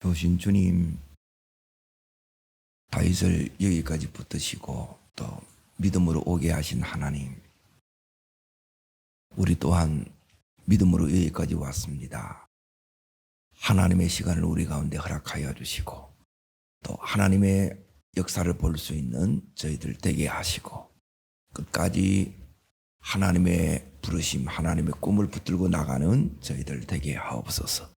오신 주님, 다윗을 여기까지 붙드시고 또 믿음으로 오게 하신 하나님, 우리 또한 믿음으로 여기까지 왔습니다. 하나님의 시간을 우리 가운데 허락하여 주시고 또 하나님의 역사를 볼 수 있는 저희들 되게 하시고 끝까지 하나님의 부르심, 하나님의 꿈을 붙들고 나가는 저희들 되게 하옵소서.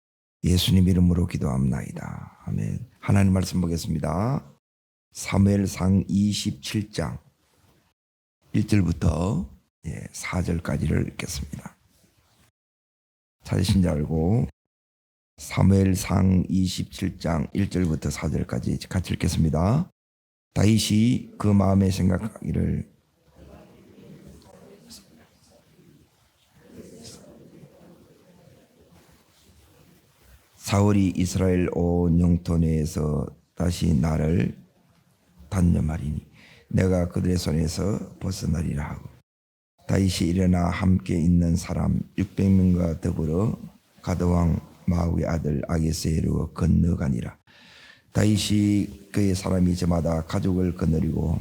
예수님 이름으로 기도합나이다. 아멘. 하나님 말씀 보겠습니다. 사무엘상 27장 1절부터 4절까지를 읽겠습니다. 찾으신 줄 알고 사무엘상 27장 1절부터 4절까지 같이 읽겠습니다. 다윗이 그 마음에 생각하기를 사울이 이스라엘 온 영토 내에서 다시 나를 단념하리니 내가 그들의 손에서 벗어나리라 하고 다윗이 일어나 함께 있는 사람 600명과 더불어 가드왕 마우의 아들 아기스에로 건너가니라. 다윗이 그의 사람이 저마다 가족을 거느리고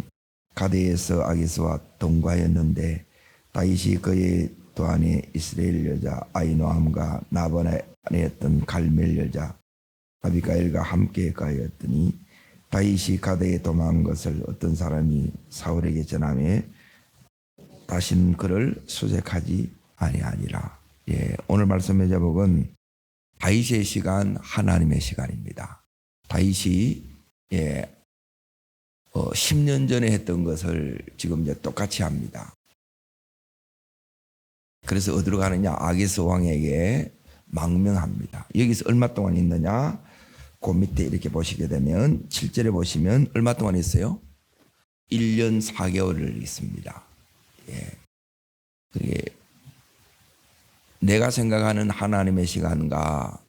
가드에서 아기스와 동거하였는데 다윗이 그의 또 안에 이스라엘 여자 아히노함과 나번의 아내였던 갈멜 여자 아비가일과 함께 가였더니 다윗이 가드에 도망한 것을 어떤 사람이 사울에게 전하매 다시는 그를 수색하지 아니하니라. 오늘 말씀의 제목은 다윗의 시간, 하나님의 시간입니다. 다윗이 10년 전에 했던 것을 지금 이제 똑같이 합니다. 그래서 어디로 가느냐? 아기스 왕에게 망명합니다. 여기서 얼마 동안 있느냐? 그 밑에 이렇게 보시게 되면 7절에 보시면 얼마 동안 있어요? 1년 4개월을 있습니다. 그게 내가 생각하는 하나님의 시간과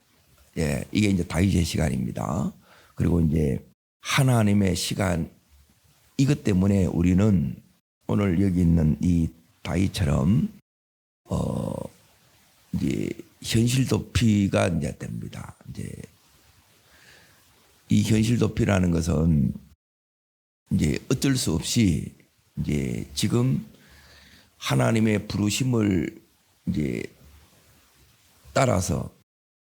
이게 이제 다윗의 시간입니다. 그리고 이제 하나님의 시간, 이것 때문에 우리는 오늘 여기 있는 이 다윗처럼 이제 현실 도피가 이제 됩니다. 이제 이 현실 도피라는 것은 이제 어쩔 수 없이 이제 지금 하나님의 부르심을 이제 따라서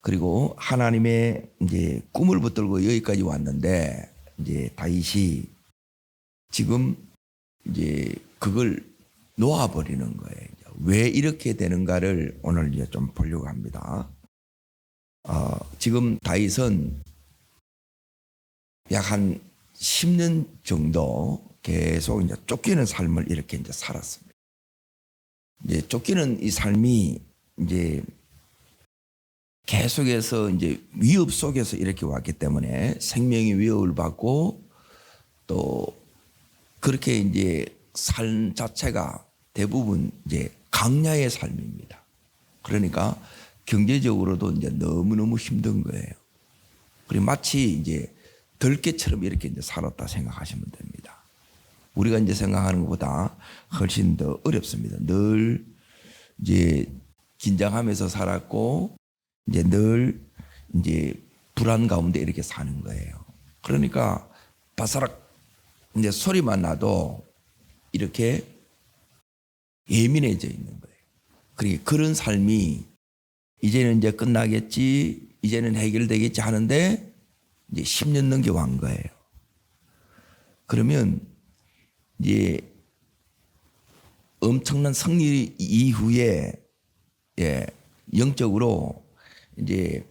그리고 하나님의 이제 꿈을 붙들고 여기까지 왔는데 이제 다윗이 지금 이제 그걸 놓아버리는 거예요. 왜 이렇게 되는가를 오늘 이제 좀 보려고 합니다. 지금 다윗은 약 한 10년 정도 계속 이제 쫓기는 삶을 이렇게 이제 살았습니다. 이제 쫓기는 이 삶이 이제 계속해서 이제 위협 속에서 이렇게 왔기 때문에 생명의 위협을 받고 또 그렇게 이제 삶 자체가 대부분 이제 강야의 삶입니다. 그러니까 경제적으로도 이제 너무너무 힘든 거예요. 그리고 마치 이제 들깨처럼 이렇게 이제 살았다 생각하시면 됩니다. 우리가 이제 생각하는 것보다 훨씬 더 어렵습니다. 늘 이제 긴장하면서 살았고 이제 늘 이제 불안 가운데 이렇게 사는 거예요. 그러니까 바사락 이제 소리만 나도 이렇게 예민해져 있는 거예요. 그러니까 그런 삶이 이제는 이제 끝나겠지, 이제는 해결되겠지 하는데 이제 10년 넘게 완 거예요. 그러면 이제 엄청난 승리 이후에 영적으로 이제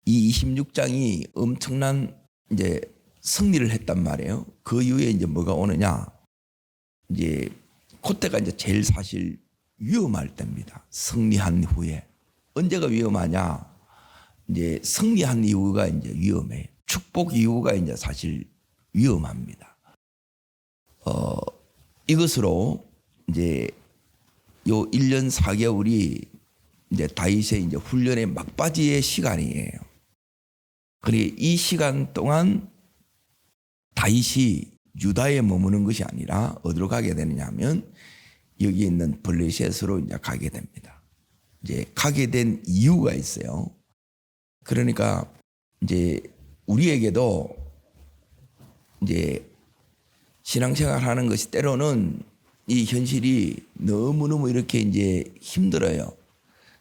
이 26장이 엄청난 이제 승리를 했단 말이에요. 그 이후에 이제 뭐가 오느냐? 이제 그때가 이제 제일 사실 위험할 때입니다. 승리한 후에. 언제가 위험하냐? 이제 승리한 이후가 이제 위험해요. 축복 이후가 이제 사실 위험합니다. 이것으로 이제 요 1년 4개월이 이제 다윗의 이제 훈련의 막바지의 시간이에요. 그리고 이 시간 동안 다윗이 유다에 머무는 것이 아니라 어디로 가게 되느냐 하면 여기 있는 블레셋으로 이제 가게 됩니다. 이제 가게 된 이유가 있어요. 그러니까 이제 우리에게도 이제 신앙생활 하는 것이 때로는 이 현실이 너무너무 이렇게 이제 힘들어요.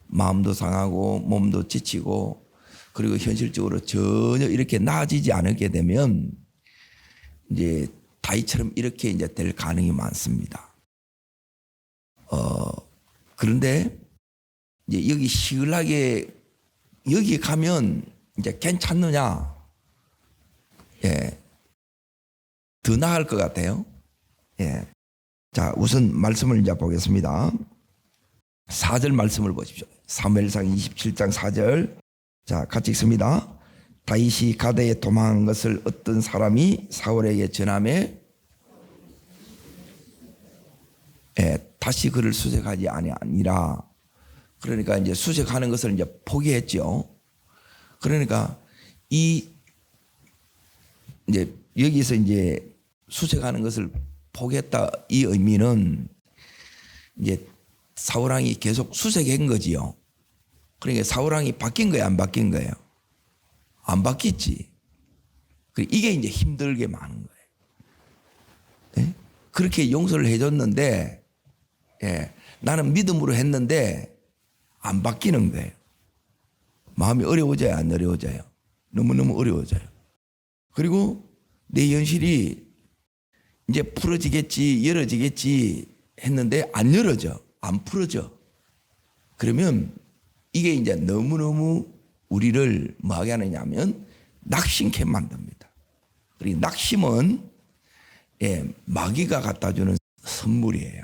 마음도 상하고 몸도 지치고 그리고 현실적으로 전혀 이렇게 나아지지 않게 되면 이제 다윗처럼 이렇게 이제 될 가능이 많습니다. 그런데 이제 여기 시글락에 여기 가면 이제 괜찮느냐? 예. 더 나을 것 같아요. 예. 자, 우선 말씀을 이제 보겠습니다. 4절 말씀을 보십시오. 사무엘상 27장 4절. 자, 같이 읽습니다. 다윗이 가드에 도망한 것을 어떤 사람이 사울에게 전하매 다시 그를 수색하지 아니라 그러니까 이제 수색하는 것을 이제 포기했죠. 그러니까 이 이제 여기서 이제 수색하는 것을 포기했다 이 의미는 이제 사울왕이 계속 수색한 거지요. 그러니까 사울왕이 바뀐 거예요, 안 바뀐 거예요? 안 바뀌지. 이게 이제 힘들게 많은 거예요. 네? 그렇게 용서를 해줬는데, 예, 나는 믿음으로 했는데 안 바뀌는 거예요. 마음이 어려워져요, 안 어려워져요? 너무너무 어려워져요. 그리고 내 현실이 이제 풀어지겠지, 열어지겠지 했는데 안 열어져, 안 풀어져. 그러면 이게 이제 너무너무 우리를 뭐하게 하느냐면 낙심케 만듭니다. 그리고 낙심은 마귀가 갖다 주는 선물이에요.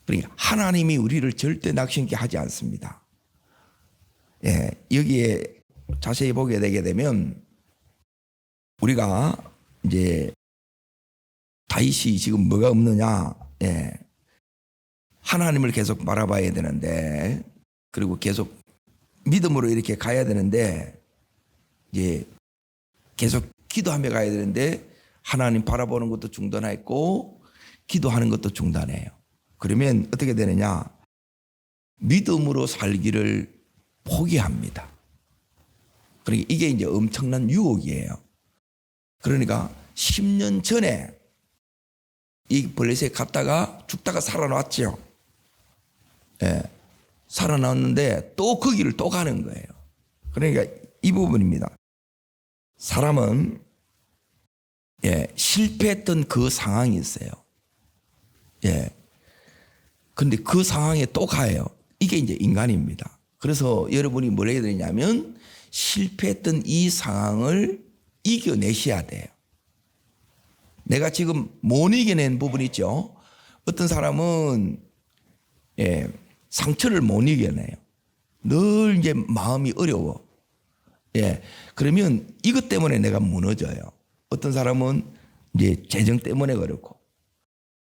그러니까 하나님이 우리를 절대 낙심케 하지 않습니다. 여기에 자세히 보게 되게 되면 우리가 이제 다윗이 지금 뭐가 없느냐? 하나님을 계속 바라봐야 되는데 그리고 계속 믿음으로 이렇게 가야 되는데 이제 계속 기도하며 가야 되는데 하나님 바라보는 것도 중단했고 기도하는 것도 중단해요. 그러면 어떻게 되느냐? 믿음으로 살기를 포기합니다. 그러니까 이게 이제 엄청난 유혹이에요. 그러니까 10년 전에 이 블레셋에 갔다가 죽다가 살아났죠. 살아났는데 또 그 길을 또 가는 거예요. 그러니까 이 부분입니다. 사람은 실패했던 그 상황이 있어요. 근데 그 상황에 또 가요. 이게 이제 인간입니다. 그래서 여러분이 뭘 해야 되냐면 실패했던 이 상황을 이겨내셔야 돼요. 내가 지금 못 이겨낸 부분이 있죠. 어떤 사람은 상처를 못 이겨내요. 늘 이제 마음이 어려워. 그러면 이것 때문에 내가 무너져요. 어떤 사람은 이제 재정 때문에 그렇고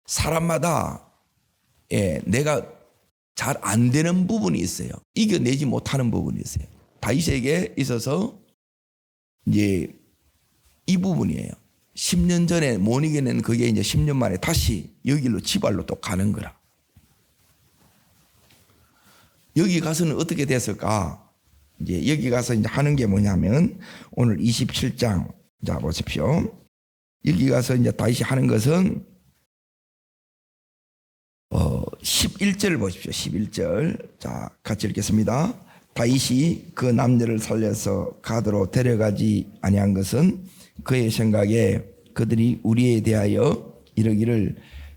사람마다 내가 잘 안 되는 부분이 있어요. 이겨내지 못하는 부분이 있어요. 다윗에게 있어서 이제 이 부분이에요. 10년 전에 못 이겨낸 그게 이제 10년 만에 다시 여기로 지발로 또 가는 거라. 여기 가서는 어떻게 됐을까? 이제 여기 가서 이제 하는 게 뭐냐면 오늘 27장 자 보십시오. 여기 가서 이제 다시 하는 것은 11절 보십시오. 11절 자 같이 읽겠습니다. 다윗이 그 남녀를 살려서 가드로 데려가지 아니한 것은 그의 생각에 그들이 우리에 대하여 이러기를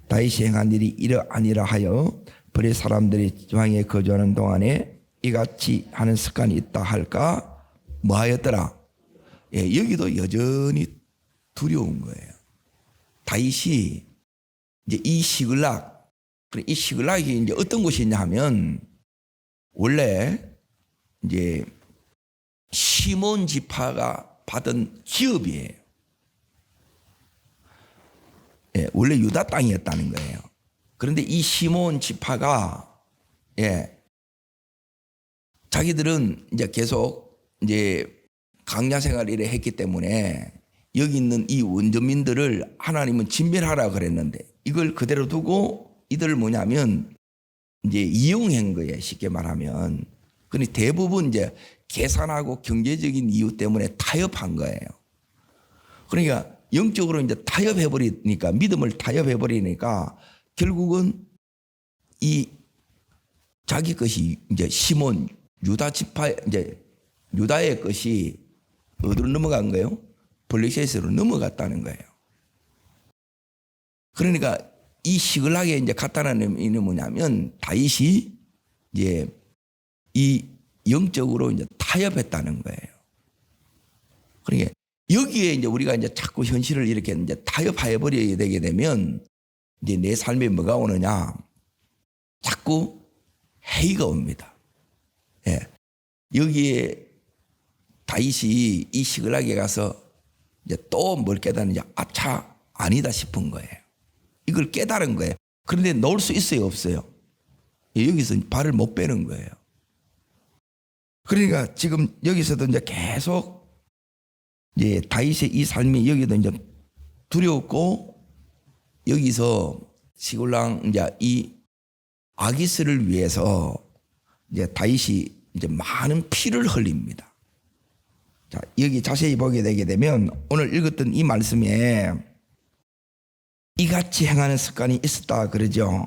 다윗이 행한 일이 이러하니라 하여 블레 사람들이 지방에 거주하는 동안에 이같이 하는 습관이 있다 할까? 뭐 하였더라? 여기도 여전히 두려운 거예요. 다윗이 이제 이 시글락이 이제 어떤 곳이냐 하면 원래 이제 시몬 지파가 받은 기업이에요. 원래 유다 땅이었다는 거예요. 그런데 이 시몬 지파가 자기들은 이제 계속 이제 강야 생활을 이래 했기 때문에 여기 있는 이 원주민들을 하나님은 진멸하라 그랬는데 이걸 그대로 두고 이들을 뭐냐면 이제 이용한 거예요. 쉽게 말하면. 근데 대부분 이제 계산하고 경제적인 이유 때문에 타협한 거예요. 그러니까 영적으로 이제 타협해버리니까, 믿음을 타협해버리니까 결국은 이 자기 것이 이제 시몬 유다 지파, 이제 유다의 것이 어디로 넘어간 거예요? 블레셋으로 넘어갔다는 거예요. 그러니까 이 시글락에 이제 갔다는 의미는 뭐냐면 다윗이 이제 이 영적으로 이제 타협했다는 거예요. 그러니까 여기에 이제 우리가 이제 자꾸 현실을 이렇게 이제 타협해 버려야 되게 되면 이제 내 삶에 뭐가 오느냐? 자꾸 해이가 옵니다. 예. 여기에 다윗이 이 시글락에 가서 이제 또 뭘 깨닫는지, 아차, 아니다 싶은 거예요. 이걸 깨달은 거예요. 그런데 놓을 수 있어요, 없어요? 여기서 발을 못 빼는 거예요. 그러니까 지금 여기서도 이제 계속 이제 다윗의 이 삶이 여기도 이제 두려웠고, 여기서 시글락 이제 이 아기스를 위해서 이제 다윗이 이제 많은 피를 흘립니다. 자, 여기 자세히 보게 되게 되면 오늘 읽었던 이 말씀에 이같이 행하는 습관이 있었다 그러죠.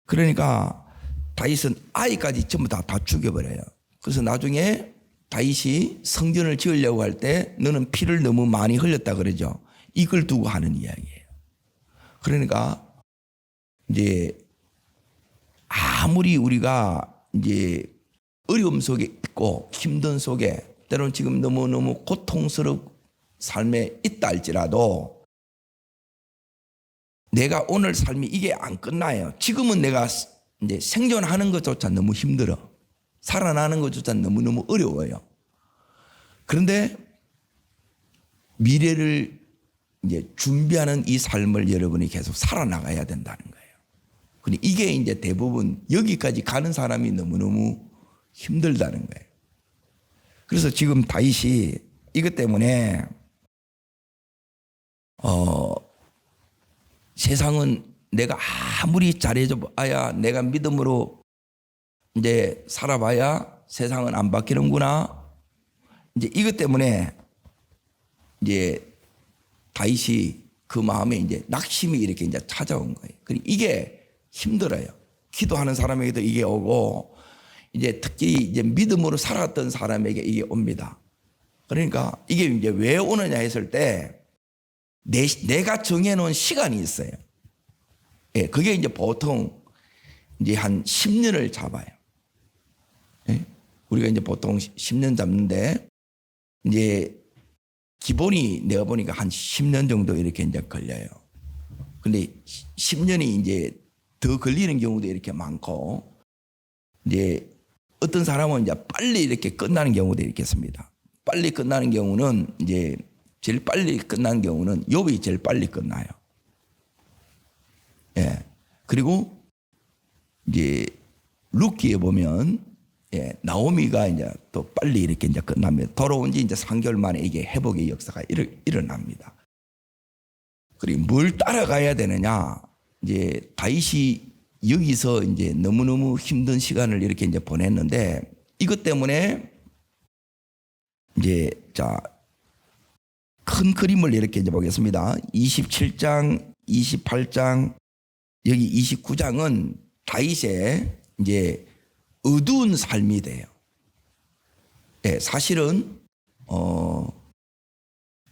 그러니까 다윗은 아이까지 전부 다 죽여버려요. 그래서 나중에 다윗이 성전을 지으려고 할 때 너는 피를 너무 많이 흘렸다 그러죠. 이걸 두고 하는 이야기예요. 그러니까 이제 아무리 우리가 이제 어려움 속에 있고 힘든 속에 때로는 지금 너무너무 고통스러운 삶에 있다 할지라도 내가 오늘 삶이 이게 안 끝나요. 지금은 내가 이제 생존하는 것조차 너무 힘들어. 살아나는 것조차 너무너무 어려워요. 그런데 미래를 이제 준비하는 이 삶을 여러분이 계속 살아나가야 된다는 거예요. 근데 이게 이제 대부분 여기까지 가는 사람이 너무너무 힘들다는 거예요. 그래서 지금 다윗이 이것 때문에 세상은 내가 아무리 잘해줘 봐야, 내가 믿음으로 이제 살아봐야 세상은 안 바뀌는구나. 이제 이것 때문에 이제 다윗이 그 마음에 이제 낙심이 이렇게 이제 찾아온 거예요. 그리고 이게 힘들어요. 기도하는 사람에게도 이게 오고, 이제 특히 이제 믿음으로 살았던 사람에게 이게 옵니다. 그러니까 이게 이제 왜 오느냐 했을 때 내가 정해놓은 시간이 있어요. 예, 그게 이제 보통 이제 한 10년을 잡아요. 예? 우리가 이제 보통 10년 잡는데 이제 기본이 내가 보니까 한 10년 정도 이렇게 이제 걸려요. 근데 10년이 이제 더 걸리는 경우도 이렇게 많고, 이제 어떤 사람은 이제 빨리 이렇게 끝나는 경우도 있겠습니다. 빨리 끝나는 경우는 이제 제일 빨리 끝나는 경우는 욥이 제일 빨리 끝나요. 예. 그리고 이제 룻기에 보면 나오미가 이제 또 빨리 이렇게 이제 끝납니다. 돌아온 지 이제 3개월 만에 이게 회복의 역사가 일어납니다. 그리고 뭘 따라가야 되느냐? 이제 다윗이 여기서 이제 너무너무 힘든 시간을 이렇게 이제 보냈는데, 이것 때문에 이제 큰 그림을 이렇게 이제 보겠습니다. 27장, 28장, 여기 29장은 다윗의 이제 어두운 삶이 돼요. 예, 사실은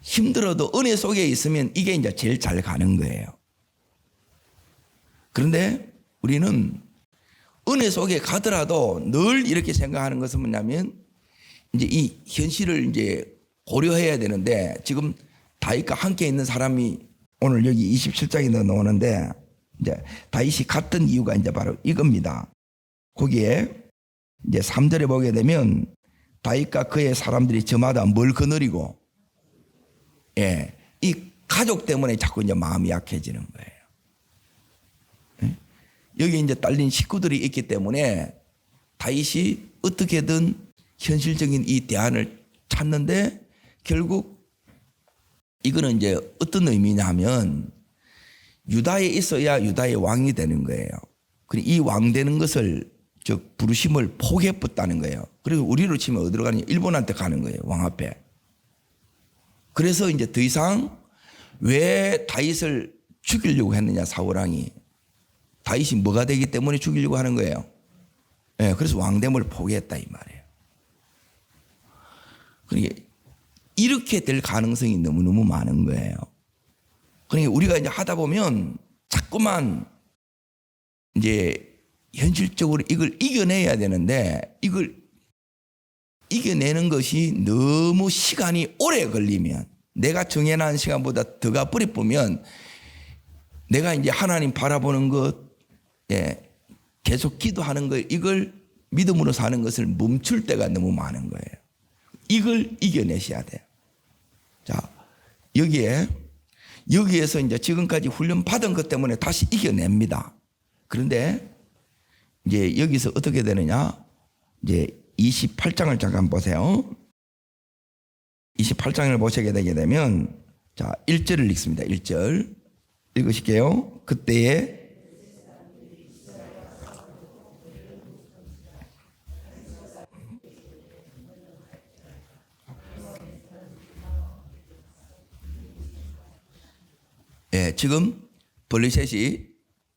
힘들어도 은혜 속에 있으면 이게 이제 제일 잘 가는 거예요. 그런데 우리는 은혜 속에 가더라도 늘 이렇게 생각하는 것은 뭐냐면 이제 이 현실을 이제 고려해야 되는데, 지금 다윗과 함께 있는 사람이 오늘 여기 27장에 나오는데, 이제 다윗이 갔던 이유가 이제 바로 이겁니다. 거기에 이제 3절에 보게 되면 다윗과 그의 사람들이 저마다 뭘 거느리고, 이 가족 때문에 자꾸 이제 마음이 약해지는 거예요. 여기 이제 딸린 식구들이 있기 때문에 다윗이 어떻게든 현실적인 이 대안을 찾는데, 결국 이거는 이제 어떤 의미냐 하면 유다에 있어야 유다의 왕이 되는 거예요. 그리고 이 왕 되는 것을 즉 부르심을 포기했다는 거예요. 그래서 우리로 치면 어디로 가느냐? 일본한테 가는 거예요. 왕 앞에. 그래서 이제 더 이상 왜 다윗을 죽이려고 했느냐? 사울왕이. 다윗이 뭐가 되기 때문에 죽이려고 하는 거예요. 예, 그래서 왕됨을 포기했다 이 말이에요. 그러니까 이렇게 될 가능성이 너무너무 많은 거예요. 그러니까 우리가 이제 하다 보면 자꾸만 이제 현실적으로 이걸 이겨내야 되는데 이걸 이겨내는 것이 너무 시간이 오래 걸리면 내가 정해놓은 시간보다 더 가버려 보면 내가 이제 하나님 바라보는 것, 예, 계속 기도하는 것, 이걸 믿음으로 사는 것을 멈출 때가 너무 많은 거예요. 이걸 이겨내셔야 돼요. 자, 여기에서 이제 지금까지 훈련 받은 것 때문에 다시 이겨냅니다. 그런데 이제 여기서 어떻게 되느냐? 이제 28장을 잠깐 보세요. 28장을 보시게 되게 되면 자, 1절을 읽습니다. 1절 읽으실게요. 그때에 예, 지금 블레셋이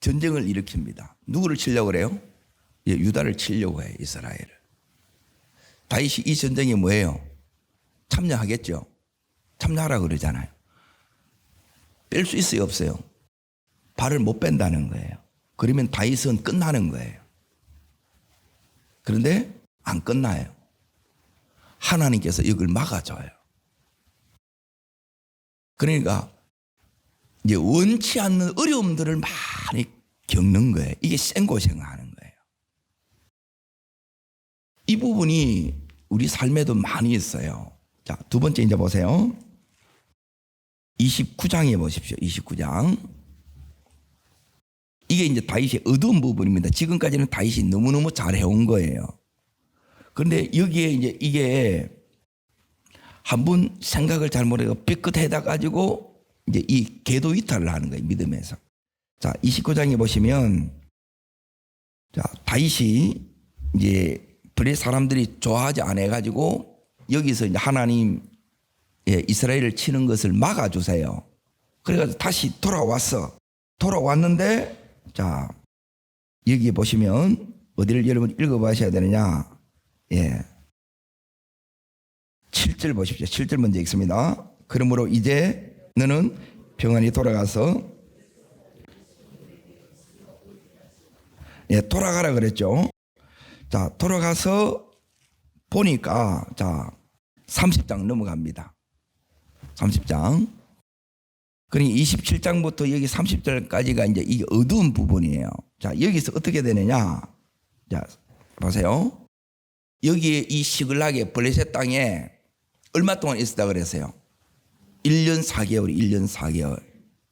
전쟁을 일으킵니다. 누구를 치려고 그래요? 예, 유다를 치려고 해요. 이스라엘을. 다윗이 이 전쟁이 뭐예요? 참여하겠죠. 참여하라고 그러잖아요. 뺄 수 있어요, 없어요? 발을 못 뺀다는 거예요. 그러면 다윗은 끝나는 거예요. 그런데 안 끝나요. 하나님께서 이걸 막아줘요. 그러니까 이제 원치 않는 어려움들을 많이 겪는 거예요. 이게 생고생하는 거예요. 이 부분이 우리 삶에도 많이 있어요. 자, 두 번째 이제 보세요. 29장에 보십시오. 29장. 이게 이제 다윗의 어두운 부분입니다. 지금까지는 다윗이 너무너무 잘 해온 거예요. 그런데 여기에 이제 이게 한번 생각을 잘못해서 삐끗해다 가지고 이제 이 궤도 이탈을 하는 거예요. 믿음에서. 자, 29장에 보시면 자, 다윗이 이제 블레 사람들이 좋아하지 않아 가지고 여기서 이제 하나님, 예, 이스라엘을 치는 것을 막아주세요. 그래가지고 다시 돌아왔는데 자, 여기 보시면 어디를 여러분 읽어보셔야 되느냐? 예, 7절 보십시오. 7절 먼저 읽습니다. 그러므로 이제 너는 평안히 돌아가서, 예, 돌아가라 그랬죠. 자, 돌아가서 보니까 자, 30장 넘어갑니다. 30장. 그러니까 27장부터 여기 30절까지가 이제 이게 어두운 부분이에요. 자, 여기서 어떻게 되느냐? 자, 보세요. 여기에 이 시글락의 블레셋 땅에 얼마 동안 있었다 그랬어요? 1년 4개월, 1년 4개월.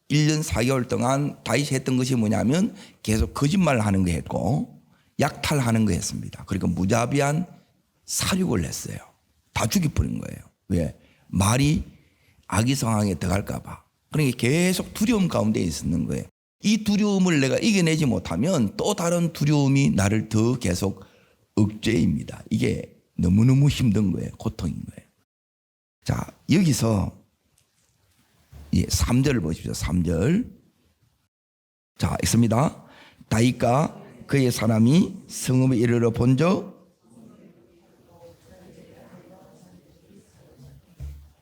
1년 4개월 동안 다윗이 했던 것이 뭐냐면 계속 거짓말을 하는 거 했고 약탈하는 거 했습니다. 그러니까 무자비한 살육을 했어요. 다 죽여버린 거예요. 왜? 말이 악의 상황에 들어갈까 봐. 그러니까 계속 두려움 가운데 있었는 거예요. 이 두려움을 내가 이겨내지 못하면 또 다른 두려움이 나를 더 계속 억제입니다. 이게 너무너무 힘든 거예요. 고통인 거예요. 자, 여기서 3절을 보십시오. 3절. 자, 읽습니다. 다윗과 그의 사람이 성읍에 이르러 본적,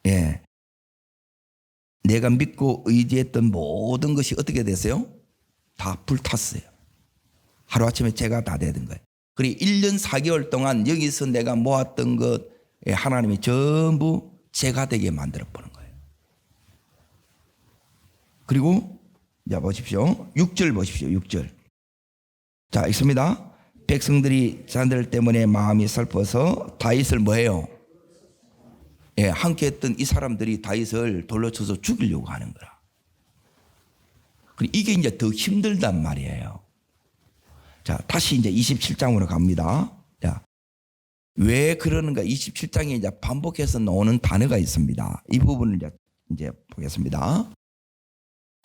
예, 내가 믿고 의지했던 모든 것이 어떻게 됐어요? 다 불탔어요. 하루아침에 재가 다 되는 거예요. 그리고 1년 4개월 동안 여기서 내가 모았던 것 하나님이 전부 재가 되게 만들어 보는 거예요. 그리고 자, 보십시오. 6절 보십시오. 6절. 자, 읽습니다. 백성들이 자들 때문에 마음이 슬퍼서 다윗을 뭐해요? 예, 함께 했던 이 사람들이 다윗을 돌로 쳐서 죽이려고 하는 거라. 그리고 이게 이제 더 힘들단 말이에요. 자, 다시 이제 27장으로 갑니다. 자, 왜 그러는가? 27장에 이제 반복해서 나오는 단어가 있습니다. 이 부분을 이제 보겠습니다.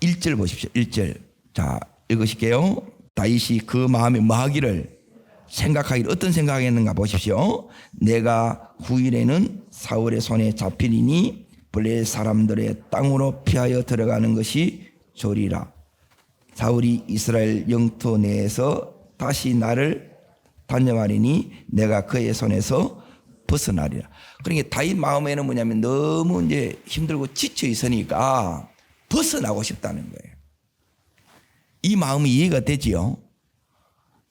1절 보십시오. 1절. 자, 읽으실게요. 다윗이 그 마음에 뭐 하기를? 생각하기를 어떤 생각했는가 보십시오. 내가 후일에는 사울의 손에 잡히리니 블레셋 사람들의 땅으로 피하여 들어가는 것이 좋으리라. 사울이 이스라엘 영토 내에서 다시 나를 단념하리니 내가 그의 손에서 벗어나리라. 그러니까 다윗 마음에는 뭐냐면 너무 이제 힘들고 지쳐 있으니까 벗어나고 싶다는 거예요. 이 마음이 이해가 되지요.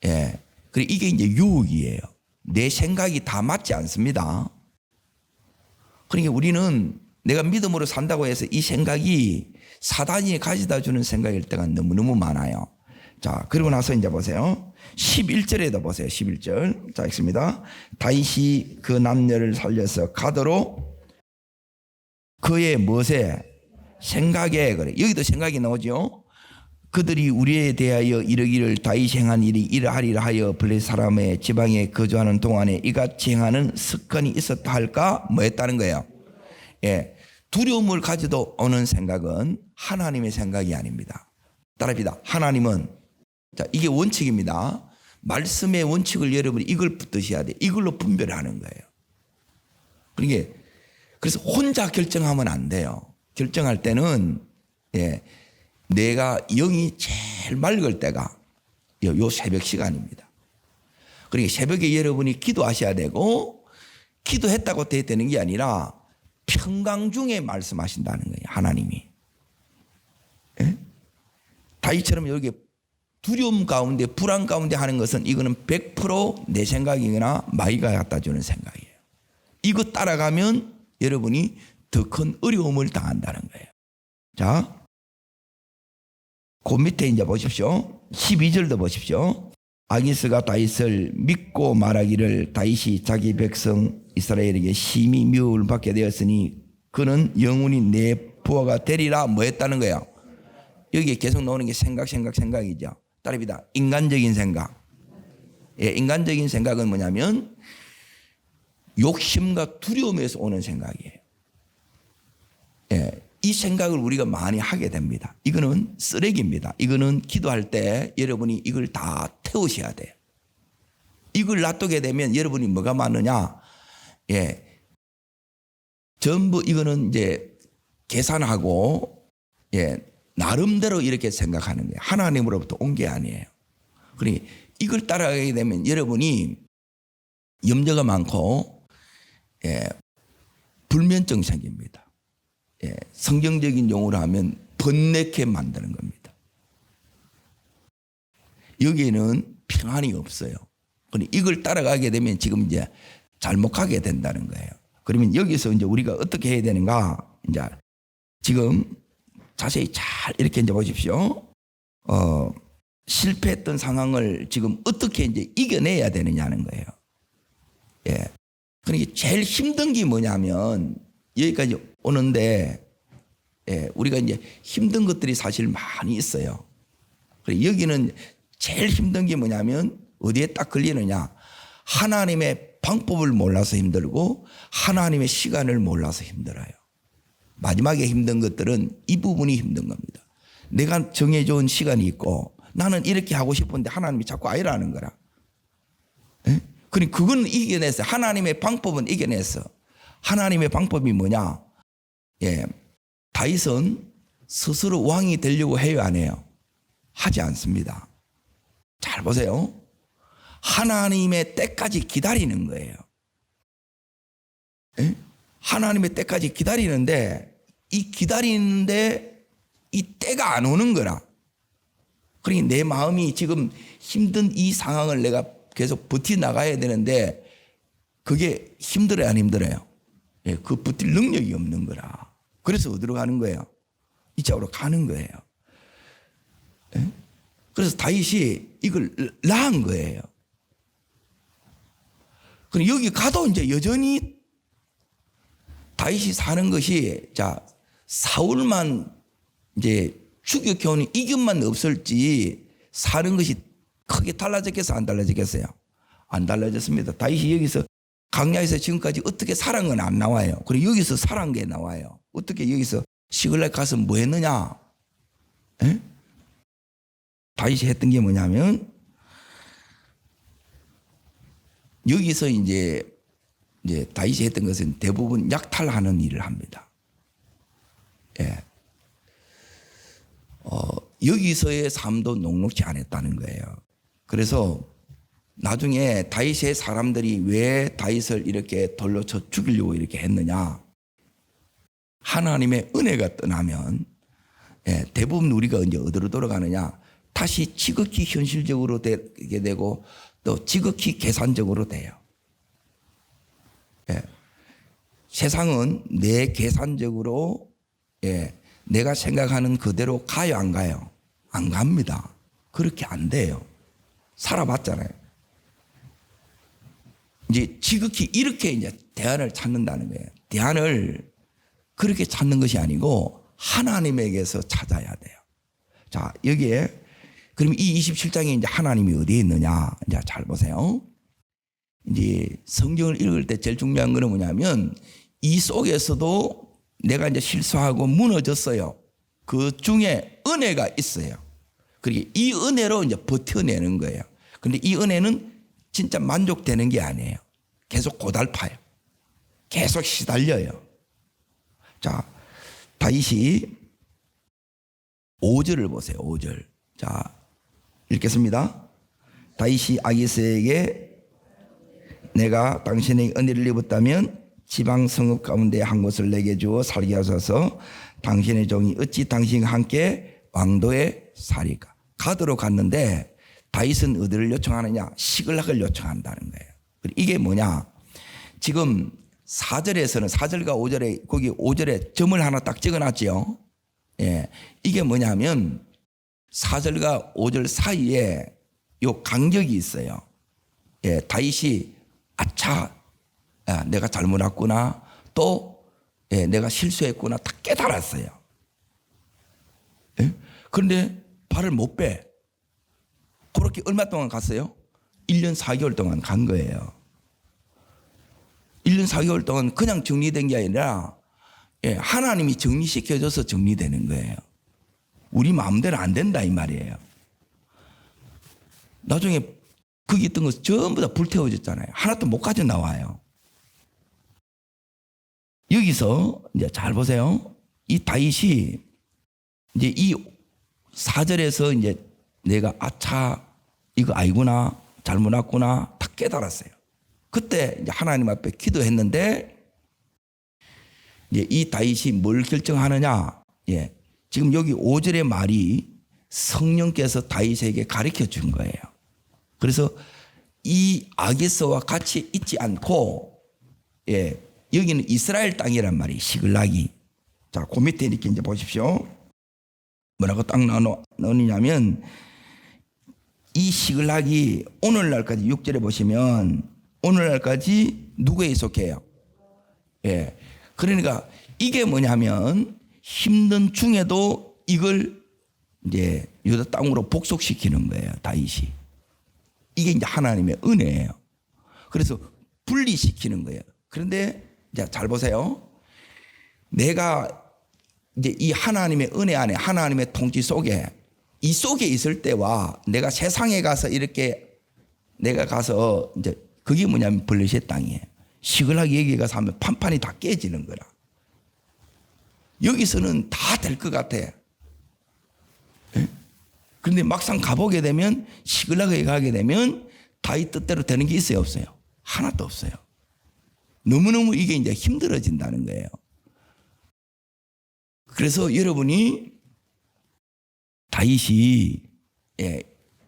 예. 그리고 이게 이제 유혹이에요. 내 생각이 다 맞지 않습니다. 그러니까 우리는 내가 믿음으로 산다고 해서 이 생각이 사단이 가져다 주는 생각일 때가 너무너무 많아요. 자, 그리고 나서 이제 보세요. 11절에도 보세요. 11절. 자, 읽습니다. 다윗이 그 남녀를 살려서 가도로 그의 멋에 생각에, 그래. 여기도 생각이 나오죠. 그들이 우리에 대하여 이르기를 다윗이 행한 일이 이러하리라 하여 블레셋 사람의 지방에 거주하는 동안에 이같이 행하는 습관이 있었다 할까? 뭐 했다는 거예요. 예. 두려움을 가지도 오는 생각은 하나님의 생각이 아닙니다. 따라합니다. 하나님은, 자, 이게 원칙입니다. 말씀의 원칙을 여러분이 이걸 붙드셔야 돼. 이걸로 분별하는 거예요. 그러니까 그래서 혼자 결정하면 안 돼요. 결정할 때는, 예, 내가 영이 제일 맑을 때가 요 새벽 시간입니다. 그러니까 새벽에 여러분이 기도하셔야 되고, 기도했다고 되는 게 아니라 평강 중에 말씀하신다는 거예요. 하나님이. 예? 다윗처럼 여기 두려움 가운데 불안 가운데 하는 것은 이거는 100% 내 생각이거나 마이가 갖다 주는 생각이에요. 이거 따라가면 여러분이 더 큰 어려움을 당한다는 거예요. 자, 그 밑에 이제 보십시오. 12절도 보십시오. 아기스가 다윗을 믿고 말하기를 다윗이 자기 백성 이스라엘에게 심히 미움을 받게 되었으니 그는 영원히 내 부하가 되리라. 뭐 했다는 거예요? 여기에 계속 나오는 게 생각이죠. 따릅니다. 인간적인 생각. 예, 인간적인 생각은 뭐냐면 욕심과 두려움에서 오는 생각이에요. 예, 이 생각을 우리가 많이 하게 됩니다. 이거는 쓰레기입니다. 이거는 기도할 때 여러분이 이걸 다 태우셔야 돼요. 이걸 놔두게 되면 여러분이 뭐가 많으냐? 예, 전부 이거는 이제 계산하고, 예, 나름대로 이렇게 생각하는 거예요. 하나님으로부터 온 게 아니에요. 그러니 이걸 따라가게 되면 여러분이 염려가 많고, 예, 불면증 생깁니다. 예, 성경적인 용어로 하면 번뇌케 만드는 겁니다. 여기에는 평안이 없어요. 그러니 이걸 따라가게 되면 지금 이제 잘못 가게 된다는 거예요. 그러면 여기서 이제 우리가 어떻게 해야 되는가? 이제 지금 자세히 잘 이렇게 이제 보십시오. 실패했던 상황을 지금 어떻게 이제 이겨내야 되느냐는 거예요. 예. 그러니까 제일 힘든 게 뭐냐면 여기까지 오는데, 예, 우리가 이제 힘든 것들이 사실 많이 있어요. 그래, 여기는 제일 힘든 게 뭐냐면 어디에 딱 걸리느냐? 하나님의 방법을 몰라서 힘들고 하나님의 시간을 몰라서 힘들어요. 마지막에 힘든 것들은 이 부분이 힘든 겁니다. 내가 정해준 시간이 있고 나는 이렇게 하고 싶은데 하나님이 자꾸 아니라는 거라. 예? 그러니 그건 이겨냈어요. 하나님의 방법은 이겨냈어. 하나님의 방법이 뭐냐? 예, 다윗은 스스로 왕이 되려고 해요, 안 해요? 하지 않습니다. 잘 보세요. 하나님의 때까지 기다리는 거예요. 예? 하나님의 때까지 기다리는데 이 기다리는데 이 때가 안 오는 거라. 그러니 내 마음이 지금 힘든 이 상황을 내가 계속 버텨나가야 되는데 그게 힘들어요, 안 힘들어요? 예, 그 버틸 능력이 없는 거라. 그래서 어디로 가는 거예요? 이쪽으로 가는 거예요. 예? 그래서 다윗이 이걸 낳은 거예요. 그럼 여기 가도 이제 여전히 다윗이 사는 것이, 자, 사울만 이제 추격해오는 이견만 없을지 사는 것이 크게 달라졌겠어요? 안 달라졌겠어요? 안 달라졌습니다. 다윗이 여기서 광야에서 지금까지 어떻게 살은 건 안 나와요. 그리고 여기서 살은 게 나와요. 어떻게 여기서 시글락 가서 뭐 했느냐? 에? 다윗이 했던 게 뭐냐면 여기서 이제 다윗이 했던 것은 대부분 약탈하는 일을 합니다. 예. 여기서의 삶도 녹록지 않았다는 거예요. 그래서 나중에 다윗의 사람들이 왜 다윗을 이렇게 돌로 쳐 죽이려고 이렇게 했느냐. 하나님의 은혜가 떠나면 대부분 우리가 이제 어디로 돌아가느냐. 다시 지극히 현실적으로 되게 되고 또 지극히 계산적으로 돼요. 세상은 내 계산적으로 내가 생각하는 그대로 가요, 안 가요? 안 갑니다. 그렇게 안 돼요. 살아봤잖아요. 이제 지극히 이렇게 이제 대안을 찾는다는 거예요. 대안을 그렇게 찾는 것이 아니고 하나님에게서 찾아야 돼요. 자, 여기에 그럼 이 27장에 이제 하나님이 어디에 있느냐? 이제 잘 보세요. 이제 성경을 읽을 때 제일 중요한 거는 뭐냐면 이 속에서도 내가 이제 실수하고 무너졌어요. 그 중에 은혜가 있어요. 그리고 이 은혜로 이제 버텨내는 거예요. 근데 이 은혜는 진짜 만족되는 게 아니에요. 계속 고달파요. 계속 시달려요. 자, 다윗이 5절을 보세요. 5절. 자, 읽겠습니다. 다윗이 아기스에게 내가 당신의 은혜를 입었다면 지방 성읍 가운데 한 곳을 내게 주어 살게 하소서. 당신의 종이 어찌 당신과 함께 왕도에 살이까. 가드로 갔는데 다윗은 어디를 요청하느냐? 시글락을 요청한다는 거예요. 이게 뭐냐? 지금 4절에서는 4절과 5절에 거기 5절에 점을 하나 딱 찍어놨지요. 예, 이게 뭐냐면 4절과 5절 사이에 요 간격이 있어요. 예, 다윗이 아차, 야, 내가 잘못했구나. 또 내가 실수했구나. 다 깨달았어요. 예? 그런데 발을 못 빼. 그렇게 얼마 동안 갔어요? 1년 4개월 동안 간 거예요. 1년 4개월 동안 그냥 정리된 게 아니라 하나님이 정리시켜줘서 정리되는 거예요. 우리 마음대로 안 된다 이 말이에요. 나중에 거기 있던 거 전부 다 불태워졌잖아요. 하나도 못 가져 나와요. 여기서 이제 잘 보세요. 이 다윗이 이제 이 4절에서 이제 내가 아차 이거 아니구나 잘못했구나 다 깨달았어요. 그때 이제 하나님 앞에 기도했는데 이제 이 다윗이 뭘 결정하느냐? 예. 지금 여기 5절의 말이 성령께서 다윗에게 가르쳐 준 거예요. 그래서 이 아기스와 같이 있지 않고 여기는 이스라엘 땅이란 말이 시글락이. 자, 그 밑에 이렇게 이제 보십시오. 뭐라고 딱 나오느냐면 이 시글락이 오늘날까지 6절에 보시면 오늘날까지 누구에 속해요? 예. 그러니까 이게 뭐냐면 힘든 중에도 이걸 이제 유다 땅으로 복속시키는 거예요, 다윗이. 이게 이제 하나님의 은혜예요. 그래서 분리시키는 거예요. 그런데 이제 잘 보세요. 내가 이제 이 하나님의 은혜 안에 하나님의 통치 속에 이 속에 있을 때와 내가 세상에 가서 이렇게 내가 가서 이제 그게 뭐냐면 블레셋 땅이에요. 시글락 여기 가서 하면 판판이 다 깨지는 거라. 여기서는 다 될 것 같아. 그런데 막상 가보게 되면 시글락에 가게 되면 다윗 뜻대로 되는 게 있어요, 없어요? 하나도 없어요. 너무너무 이게 이제 힘들어진다는 거예요. 그래서 여러분이 다윗이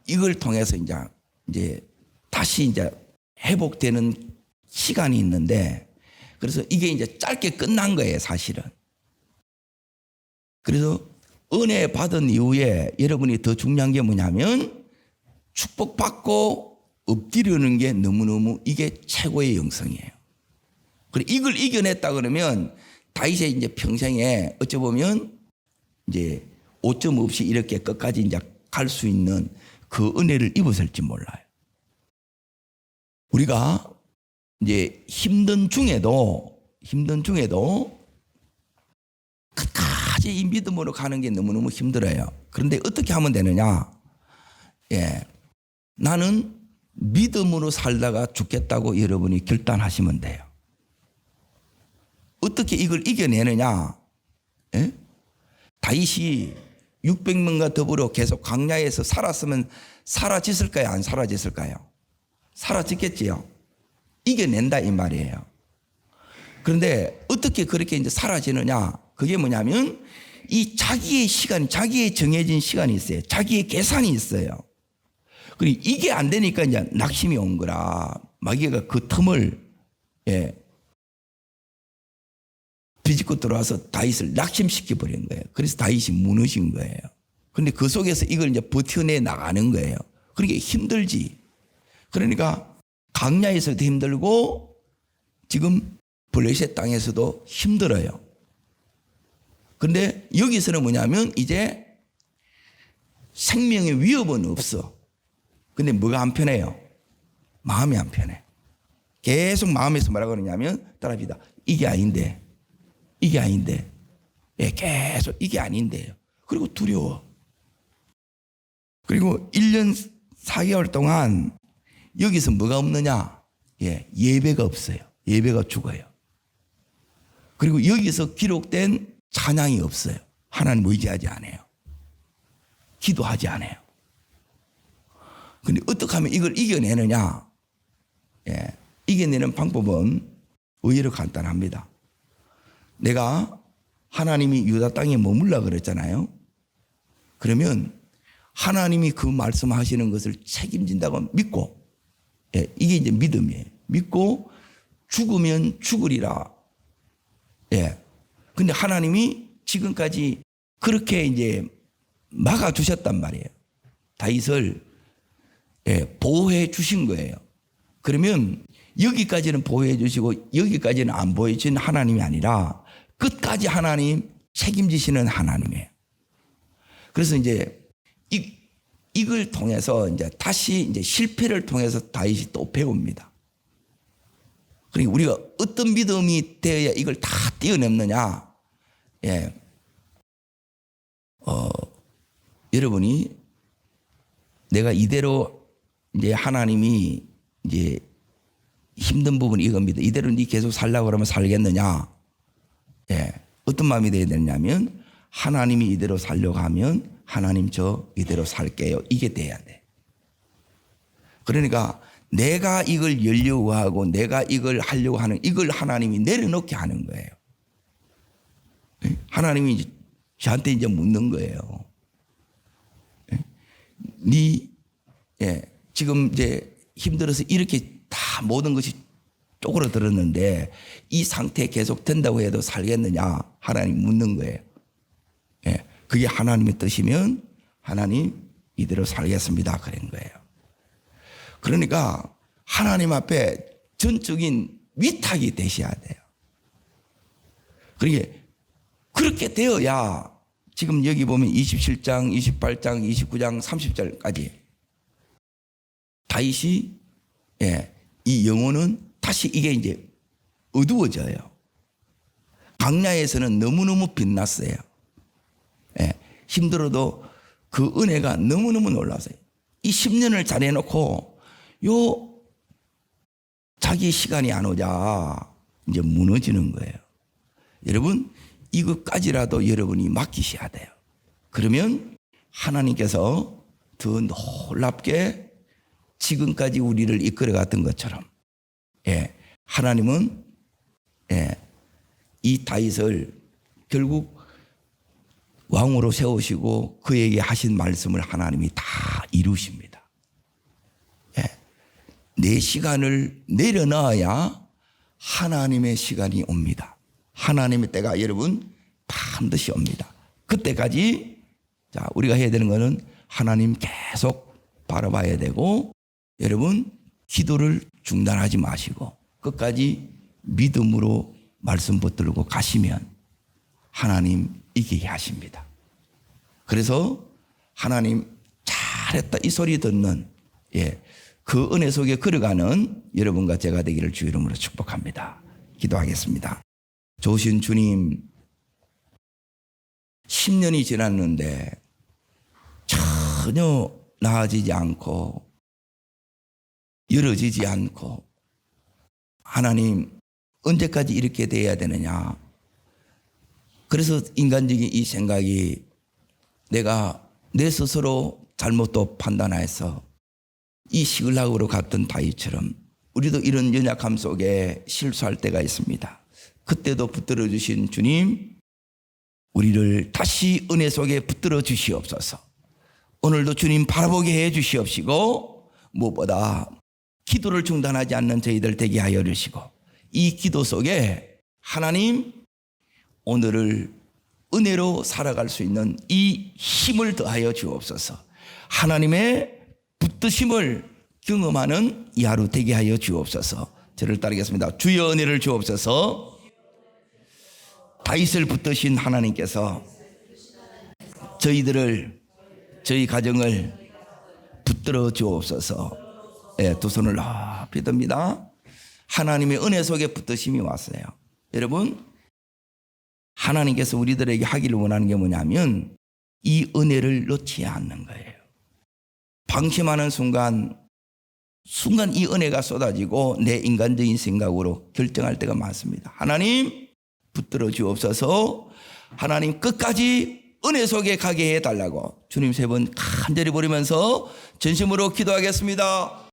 이걸 통해서 이제 다시 이제 회복되는 시간이 있는데 그래서 이게 이제 짧게 끝난 거예요, 사실은. 그래서 은혜 받은 이후에 여러분이 더 중요한 게 뭐냐면 축복받고 엎드리는 게 너무너무 이게 최고의 영성이에요. 그리고 이걸 이겨냈다 그러면 다윗의 이제 평생에 어찌 보면 이제 오점 없이 이렇게 끝까지 이제 갈 수 있는 그 은혜를 입었을지 몰라요. 우리가 이제 힘든 중에도 끝까지 이 믿음으로 가는 게 너무너무 힘들어요. 그런데 어떻게 하면 되느냐? 나는 믿음으로 살다가 죽겠다고 여러분이 결단하시면 돼요. 어떻게 이걸 이겨내느냐? 예? 다윗이 600명과 더불어 계속 광야에서 살았으면 사라졌을까요? 안 사라졌을까요? 사라졌겠지요. 이겨낸다 이 말이에요. 그런데 어떻게 그렇게 이제 사라지느냐? 그게 뭐냐면 이 자기의 시간, 자기의 정해진 시간이 있어요. 자기의 계산이 있어요. 그리고 이게 안 되니까 이제 낙심이 온 거라. 마귀가 그 틈을 비집고 들어와서 다윗을 낙심시켜 버린 거예요. 그래서 다윗이 무너진 거예요. 그런데 그 속에서 이걸 이제 버텨내 나가는 거예요. 그러니까 힘들지. 그러니까 광야에서도 힘들고 지금 블레셋 땅에서도 힘들어요. 그런데 여기서는 뭐냐면 이제 생명의 위협은 없어. 근데 뭐가 안 편해요? 마음이 안 편해. 계속 마음에서 뭐라고 그러냐면 따라합니다. 이게 아닌데. 이게 아닌데. 예, 계속 이게 아닌데요. 그리고 두려워. 그리고 1년 4개월 동안 여기서 뭐가 없느냐? 예, 예배가 없어요. 예배가 죽어요. 그리고 여기서 기록된 찬양이 없어요. 하나님 의지하지 않아요. 기도하지 않아요. 근데 어떻게 하면 이걸 이겨내느냐? 예, 이겨내는 방법은 의외로 간단합니다. 내가 하나님이 유다 땅에 머물라 그랬잖아요. 그러면 하나님이 그 말씀하시는 것을 책임진다고 믿고, 예, 이게 이제 믿음이에요. 믿고 죽으면 죽으리라. 예. 근데 하나님이 지금까지 그렇게 이제 막아주셨단 말이에요. 다윗을 보호해 주신 거예요. 그러면 여기까지는 보호해 주시고 여기까지는 안 보여준 하나님이 아니라 끝까지 하나님 책임지시는 하나님이에요. 그래서 이제 이걸 통해서 이제 다시 이제 실패를 통해서 다윗이 또 배웁니다. 그러니까 우리가 어떤 믿음이 되어야 이걸 다 뛰어넘느냐? 예. 여러분이 내가 이대로 이제 하나님이 이제 힘든 부분이 이겁니다. 이대로 네 계속 살려고 그러면 살겠느냐? 예. 어떤 마음이 되어야 되냐면 하나님이 이대로 살려고 하면 하나님 저 이대로 살게요. 이게 돼야 돼. 그러니까 내가 이걸 열려고 하고 내가 이걸 하려고 하는 이걸 하나님이 내려놓게 하는 거예요. 하나님이 저한테 이제 묻는 거예요. 지금 이제 힘들어서 이렇게 다 모든 것이 쪼그러들었는데 이 상태 계속 된다고 해도 살겠느냐? 하나님 묻는 거예요. 그게 하나님의 뜻이면 하나님 이대로 살겠습니다. 그런 거예요. 그러니까 하나님 앞에 전적인 위탁이 되셔야 돼요. 그렇게 되어야 지금 여기 보면 27장, 28장, 29장, 30절까지 다윗이 이 영혼은 다시 이게 이제 어두워져요. 광야에서는 너무너무 빛났어요. 힘들어도 그 은혜가 너무너무 놀라서요. 이 10년을 잘해놓고 자기 시간이 안 오자 이제 무너지는 거예요. 여러분 이것까지라도 여러분이 맡기셔야 돼요. 그러면 하나님께서 더 놀랍게 지금까지 우리를 이끌어갔던 것처럼 하나님은 이 다윗을 결국 왕으로 세우시고 그에게 하신 말씀을 하나님이 다 이루십니다. 내 시간을 내려놔야 하나님의 시간이 옵니다. 하나님의 때가 여러분 반드시 옵니다. 그때까지 자 우리가 해야 되는 것은 하나님 계속 바라봐야 되고 여러분 기도를 중단하지 마시고 끝까지 믿음으로 말씀 붙들고 가시면 하나님 이기게 하십니다. 그래서 하나님 잘했다 이 소리 듣는 그 은혜 속에 걸어가는 여러분과 제가 되기를 주 이름으로 축복합니다. 기도하겠습니다. 좋으신 주님 10년이 지났는데 전혀 나아지지 않고 열어지지 않고 하나님 언제까지 이렇게 돼야 되느냐. 그래서 인간적인 이 생각이 내가 내 스스로 잘못도 판단해서 이 시글락으로 갔던 다윗처럼 우리도 이런 연약함 속에 실수할 때가 있습니다. 그때도 붙들어 주신 주님, 우리를 다시 은혜 속에 붙들어 주시옵소서. 오늘도 주님 바라보게 해 주시옵시고 무엇보다 기도를 중단하지 않는 저희들 되게 하여 주시고 이 기도 속에 하나님 오늘을 은혜로 살아갈 수 있는 이 힘을 더하여 주옵소서. 하나님의 붙드심을 경험하는 이 하루 되게 하여 주옵소서. 저를 따르겠습니다. 주여 은혜를 주옵소서. 다윗을 붙드신 하나님께서 저희들을 저희 가정을 붙들어 주옵소서. 예, 두 손을 높이 듭니다. 하나님의 은혜 속에 붙드심이 왔어요. 여러분, 하나님께서 우리들에게 하기를 원하는 게 뭐냐면 이 은혜를 놓지 않는 거예요. 방심하는 순간 이 은혜가 쏟아지고 내 인간적인 생각으로 결정할 때가 많습니다. 하나님 붙들어 주옵소서. 하나님 끝까지 은혜 속에 가게 해달라고 주님 세 번 간절히 부르면서 전심으로 기도하겠습니다.